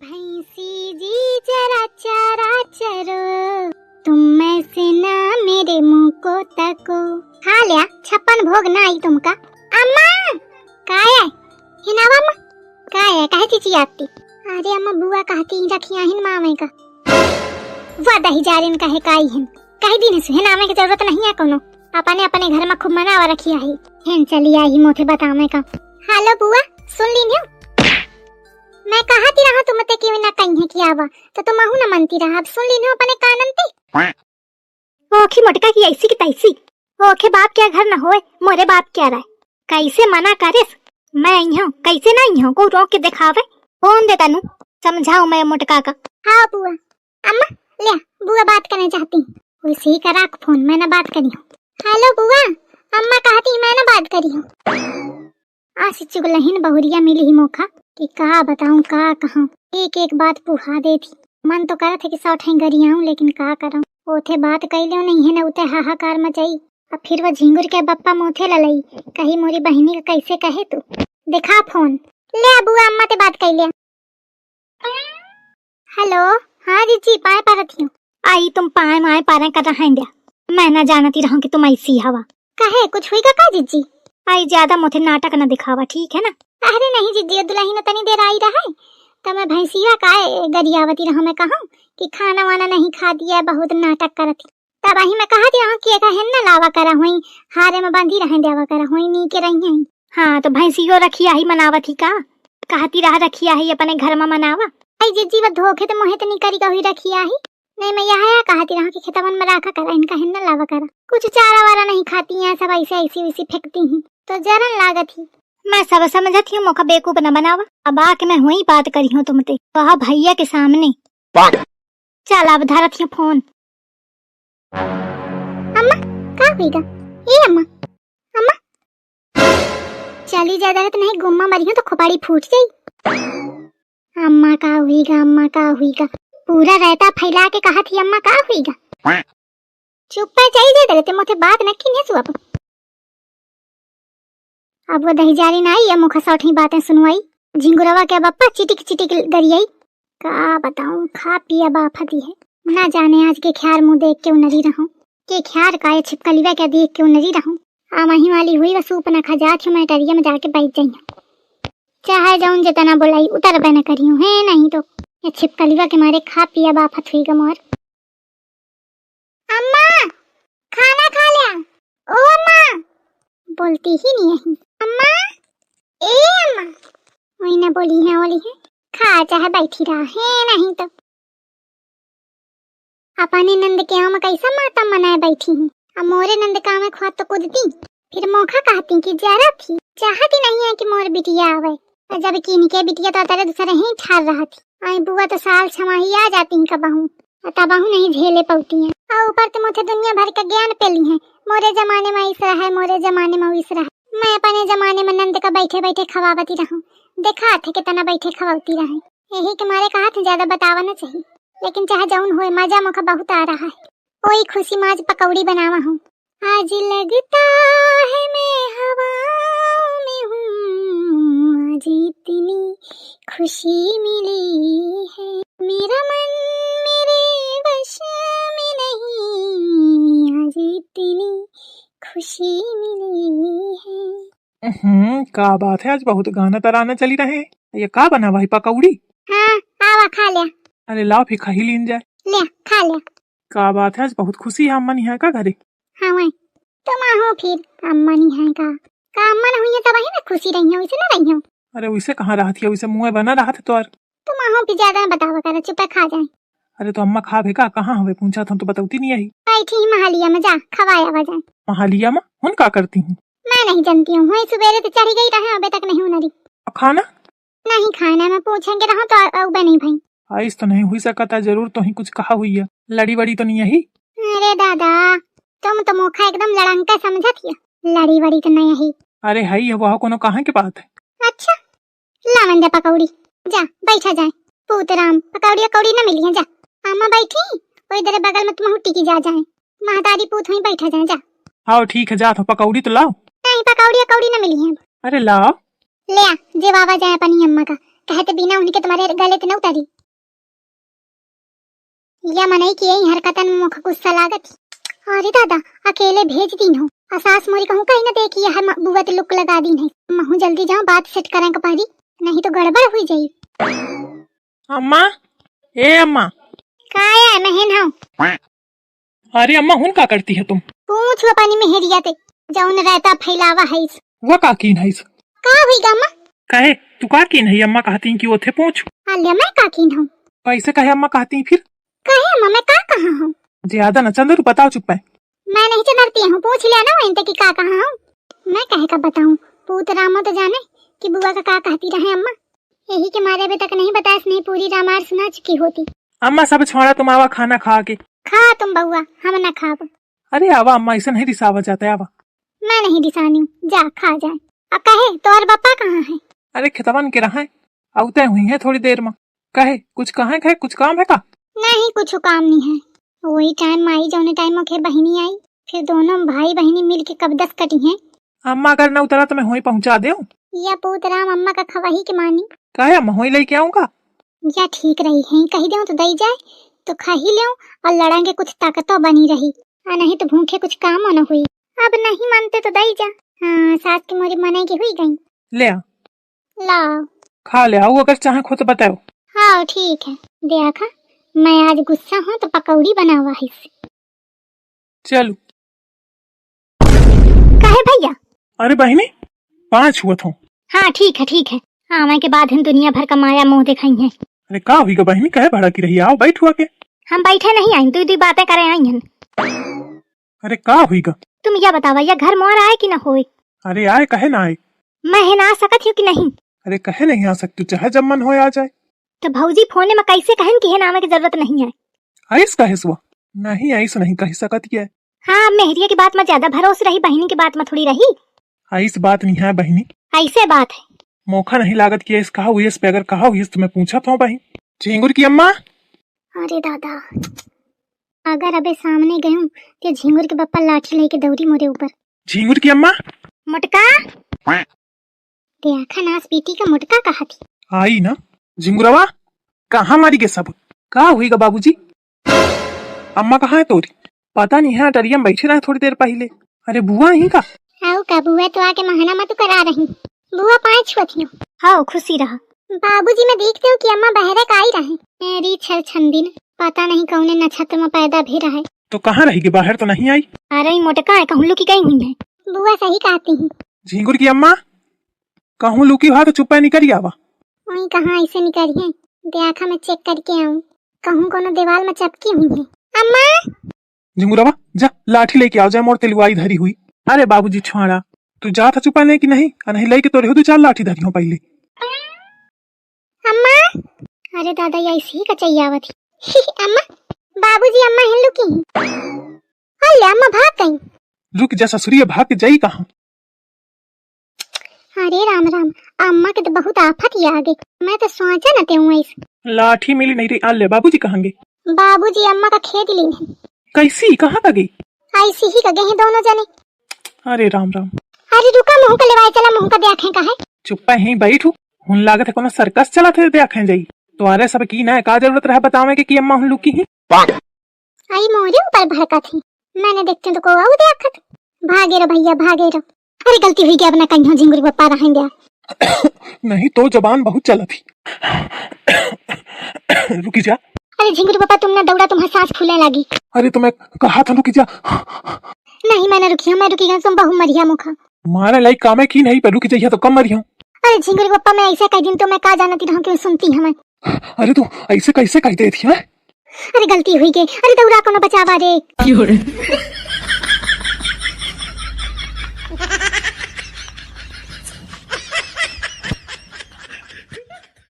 भैंसी जी जरा चारा चरो, तुम में से ना मेरे मुंह को तको। खा लिया 56 भोग ना आई तुमका। अम्मा काय है हिनावा अम्मा काय है काहे चीची आती। अरे अम्मा बुआ कहती रखिया हिन मामे का वादा ही जारिन काहे काई हिन काहे दिन से हिनावे की जरूरत नहीं है कोनो। अपने अपने घर में खूब मनावा रखिया ही हिन चली आई मोथे बतावे का। हेलो बुआ सुन ली न्यू मैं कहती रहा तुम ते क्यों ना कहीं है कि आवा तो तुम आहू ना मनती रहा। अब सुन ली नो अपने कानन ते ओखी मटका की ऐसी की तैसी ओखे बाप क्या घर न होए मोरे बाप क्या रहा कैसे मना करेस मैं आई हूं कैसे नहीं हूं को रोक के दिखावे फोन दे तनु समझाओ मैं मोटका का। हाँ बुआ अम्मा ले बुआ बात करना चाहती वैसे ही करा फोन मैं ना बात करी हूं। हेलो बुआ अम्मा कहती मैं ना बात करी हूं। आज चुगलहीन बहुरिया मिली ही मौका कि का बताऊं का कहूं एक एक बात पुहा दे थी। मन तो करा था कि सौठे गरियाऊं लेकिन का करूं ओथे बात कैलियो नहीं है न उते हाहाकार मचाई। अब फिर वो झिंगुर के बप्पा मोथे ललई कही मोरी बहिनी का कैसे कहे तू दिखा फोन ले बुआ अम्मा ते बात कैलिया। हेलो हाँ जीजी पाए पारती हूँ आई तुम पाए माए पारे कर रहा है मैं ना जानती रहूं कि तुम ऐसी हवा कहे कुछ हुई का जीजी आई ज्यादा मोथे नाटक न दिखावा ठीक है ना। अरे नहीं जीजी दुल्ही ने तनी देर आई रहा है तो मैं भैंसिया का गरियावती रहा मैं कहूं कि खाना वाना नहीं खा दिया बहुत नाटक करती तब ही मैं कहती रहूं कि एक है न लावा करा हुई हारे में बंधी रहे देवा करा हुई नी के रही है। हाँ तो भैंसियो रखिया ही मनावत ही का कहती रहा रखिया ही अपने घर में मनावा। आई जीजी वो धोखे तो मोहे तो नहीं करी कही रखिया ही नहीं मैं यहाँ कहती रहा कि खेतवन में रखा करा इनका है न लावा करा कुछ चारा वारा नहीं खाती हैं सब ऐसे ऐसी वैसी फेंकती हैं तो जरन लागत ही मैं सब समझती हूँ मौका बेवकूफ न बनावा। अब आके मैं वही बात करी हूँ तुमते वहाँ भैया के सामने चल अब धरती हूँ फोन। अम्मा का हुईगा ये अम्मा अम्मा चली ज्यादा तो नहीं गुम्मा मरी हूँ तो खोपड़ी फूट गई। अम्मा का हुईगा पूरा रहता फैला के कहा थी अम्मा का हुईगा चुप पे चाहिए देते मोथे बात न की नहीं सुआ। अब वो दहीजारी ना आई है मुख सौठी बातें सुनवाई झिंगुरवा के बप्पा चिटिक चिटिक गरियाई का बताऊं खा पिया बाफती है ना जाने आज के ख्यार मुंह देख के नरी रहूं के ख्यार का ये छिपकलीवा क्या देख के नरी रहूं। आमाही वाली हुई व सूप न खजा छू मैं टरिया में जाके बैठ जाइयो चाहे जाऊं जितना बोलाई उतर बे न करियो है नहीं तो ये छिपकलीवा के मारे खा पिया बाफत हुई गमोर। अम्मा खाना खा लिया ओ अम्मा बोलती ही नहीं है अम्मा ए अम्मा वही ना बोली है खा चाहे बैठी रहा है नहीं तो अपने नंद के में कैसा माता मनाए बैठी हूँ अब मोरे नंद का में ख्वात तो कूदती फिर मौका कहती कि जरा थी चाहती नहीं है कि मोर बिटिया आवे जब की इनके बिटिया तो तेरे दूसरे ही ठार रहा थी आई बुआ तो साल छमाही आ जाती है कबहू तबहू नहीं झेले पौती है और ऊपर तो मुझे दुनिया भर का ज्ञान पेली है मोरे जमाने में इस रहा है मोरे जमाने में इस रहा है मैं अपने जमाने में नंद का बैठे बैठे खवावती रहूं देखा थे कितना बैठे खवाती रहे यही के मारे कहा था ज्यादा बतावा न चाहिए लेकिन चाहे जौन होए मजा मुखा बहुत आ रहा है वही खुशी में आज पकौड़ी बनावा हूँ। आज लगता है मैं हवाओं में हूँ आज इतनी खुशी मिली है मेरा मन मेरे वश में नहीं आज इतनी खुशी मिली है। का बात है आज बहुत गाना तराना चली रहे हैं ये का बना भाई पकौड़ी। हाँ आवा खा लिया अरे लाओ फिर खा ही लीन जाए ले खा लिया का बात है आज बहुत खुशी है अम्मा नहीं है का घरे। हाँ वही तुम हो फिर अम्मा नहीं है का अम्मा न हुई है तब ही ना खुशी रही हूँ वैसे ना रही हूँ। अरे वैसे कहाँ रहा थी वैसे मुँह बना रहा था तो तुम हो फिर ज्यादा बतावा कर चुप खा जाए। अरे तो अम्मा खा भेगा कहाँ हवे पूछा था तो बताती नहीं आई बैठी महालिया में जा खवाया बजाए महालिया में हुन का करती हूँ मैं नहीं जानती हूँ वही सुबेरे तो चढ़ी गई रहा अबे तक नहीं हुनरी खाना नहीं खाना मैं पूछेंगे रहा तो अबे नहीं भाई आइस तो नहीं हुई सकता जरूर तो ही कुछ कहा हुई है लड़ी वड़ी तो नहीं यही। अरे दादा तुम तो मुखा एकदम लड़ंका समझा थी लड़ी वड़ी तो नहीं यही। अरे है वह कोनो कहाँ की बात है। अच्छा लावन दे पकौड़ी जा बैठा जाए पूतराम पकौड़ी पकौड़ी न मिली है जा अम्मा बैठी वो इधर बगल में तुम हुट्टी की जा जाए महतारी पूत वहीं बैठा जाए जा। हाँ ठीक है जा तो पकौड़ी तो लाओ। नहीं पकौड़ी पकौड़ी न मिली है। अरे लाओ ले आ जे बाबा जाए अपनी अम्मा का कहते बिना उनके तुम्हारे गले तो न उतारी। या मनई की यही हरकतन मुख गुस्सा लागत। अरे दादा अकेले भेज दीन हो, सास मोरी कहूँ कहीं न देखी है बुआ ते लुक लगा दीन है। महू जल्दी जाओ बात सेट करें कपारी, नहीं तो गड़बड़ हुई जाई। अम्मा, ए अम्मा। का है महन हूँ। अरे अम्मा हुन का करती है तुम? पूछ वो पानी मेहरिया ते जौन रहता फैलावा है इस। वो का कीन है इस? का हुई गम्मा? कहे तू का कीन है? अम्मा कहती कि ओथे पूछ। अल्ले मैं का कीन हूँ? कैसे कहे अम्मा कहती फिर? कहे अम्मा मैं का कहाँ हूँ? ज्यादा न चंदरू बताओ चुप है। मैं नहीं चंदरती हूँ, पूछ लिया ना वहीं की का कहाँ हूँ। मैं कहे का बताऊँ, पूत रामा तो जाने कि बुआ का कहती रहे अम्मा। यही के मारे अभी तक नहीं बताया, नहीं पूरी रामायण सुना चुकी होती। अम्मा सब छोड़ा, तुम आवा खाना खा के। खा तुम बउआ, हम न खाब। अरे आवा अम्मा, ऐसा नहीं रिसावा जाता है। आवा। मैं नहीं दिसानी हूँ, जा खा जाए। अब कहे तो और पापा कहाँ है? अरे खितवन के रहा है, आवते हुई है थोड़ी देर में। कहे कुछ कहा है, कुछ काम है का? नहीं कुछ काम नहीं है। वही टाइम आई जौने टाइम में बहिनी आई, फिर दोनों भाई बहिनी मिल के कब दस कटी हैं। अम्मा अगर न उतरा तो मैं वहीं पहुंचा दे। या पूतराम अम्मा का खवाही के मानी। कहे अम्मा वहीं लेके आऊंगा। या ठीक रही है, कही दे तो दई जाए तो खा ही ले और लड़ांगे कुछ ताकत बनी रही, और नहीं तो भूखे कुछ काम न हुई। अब नहीं मानते तो दई जा। हाँ सास की मोरी मने की हुई गई। ले आ, लाओ खा ले आओ, अगर चाहे खुद बताओ। हाँ ठीक है, दे आखा। मैं आज गुस्सा हूँ तो पकौड़ी बनावा है इससे। चलो कहे भैया। अरे बहनी 5 हुआ था। हाँ ठीक है। आने के बाद हम दुनिया भर का माया मोह दिखाई है। अरे का हुई गा बहनी, कहे भड़ा की रही? आओ बैठ हुआ के। हम बैठे नहीं आई, दो बातें करे आई हैं। अरे का हुई गा? तुम यह बतावा या घर मोर आए कि न होए? अरे आए कहे ना आए? मैं ना सकत हूँ कि नहीं? अरे कहे नहीं आ सकती, चाहे जब मन हो आ जाए। तो भौजी फोने में कैसे कहन कि है नामे की जरूरत नहीं है? आइस कहे सुआ नहीं, आइस नहीं कह सकत है। हाँ मेहरिया की बात में ज्यादा भरोस रही, बहनी की बात में थोड़ी रही। आइस बात नहीं है बहनी, ऐसे बात है। मौका नहीं लागत किया इस कहा हुई इस पे, अगर कहा हुई तो मैं पूछा था बहन। झिंगुर की अम्मा। अरे दादा अगर अबे सामने गयूं तो झिंगुर के बप्पा लाठी लेके दौड़ी मोरे ऊपर। झिंगुर की अम्मा। मुटका देखा नास बेटी का मुटका कहा थी। आई ना झिंगुरवा, कहाँ मारी के सब? कहा हुई गा बाबूजी? अम्मा कहाँ है तोरी? पता नहीं है, डरिया में बैठे रहे थोड़ी देर पहले। अरे बुआ यहीं का? आओ का बुआ तो आके महाना मत करा रही। बुआ 5 छुअती हो। हाँ खुशी रहा। बाबूजी मैं देखते हो कि अम्मा बहरे का आई रहे। मेरी छल छंदिन पता नहीं कौने नक्षत्र में पैदा भी रहे। तो कहाँ रहेगी, बाहर तो नहीं आई? अरे मोटका है, कहूँ लुकी गई हुई है। बुआ सही कहती हूँ। झिंगुर की अम्मा कहूँ लुकी हुआ तो चुप निकल आवा। वही कहाँ ऐसे निकली है, देखा मैं चेक करके आऊँ। कहूँ कोनो दीवार में चपकी हुई है। अम्मा। झिंगुरवा जा लाठी लेके आओ, जाए मोर तिलवाई धरी हुई। अरे बाबूजी छोड़ा, तू जा था छुपाने की नहीं, नहीं लेके तो रहो, 2-4 लाठी धरी हो पहले। अम्मा। अरे दादा ये ऐसी ही कचैया थी। अम्मा बाबूजी अम्मा है लुकी। अल्ले अम्मा भाग गई। रुक जा ससुरिया, भाग के जाई कहाँ? अरे राम राम, अम्मा के तो बहुत आफत ही आ गई। मैं तो सोचा न तेऊ ऐसे। लाठी मिली नहीं रही। अल्ले बाबूजी कहाँ गए? बाबूजी अम्मा का खेत ली है। कैसी कहाँ का गई? ऐसी ही का गए हैं दोनों जने। अरे राम राम। अरे रुका, मुँह का लेवाए चला, मुँह का देखें का है। चुप्पा यहीं बैठू, हुन लागत है कोनो सर्कस चला थे देखें जाई। तो अरे सब की ना का जरूरत रहा बतावे के कि अम्मा हुन लुकी ही। आई मोरे ऊपर भड़का थी, मैंने देखते तो को आऊ देखत। भागे रो भैया भागे रो। अरे गलती हुई गया, अपना कहीं झिंगुर पप्पा रहेंगे। नहीं तो जबान बहुत चला थी। रुकी जा। अरे झिंगुर पप्पा तुमने दौड़ा, तुम्हारी सांस फूलने लगी। अरे तुम्हें कहा था रुकी जा। नहीं मैंने रुकी, मैं रुकी तुम बहु मरिया मुखा। मारे लाई कामे की नहीं पर रुकी जाइए तो कम मरी हूँ। अरे झिंगुर पप्पा मैं ऐसे कह दिन तो मैं का जानती रहूं क्यों सुनती हमें। अरे तू ऐसे कैसे कहते थी? अरे गलती हुई गई। अरे दौड़ा को न बचावा रे।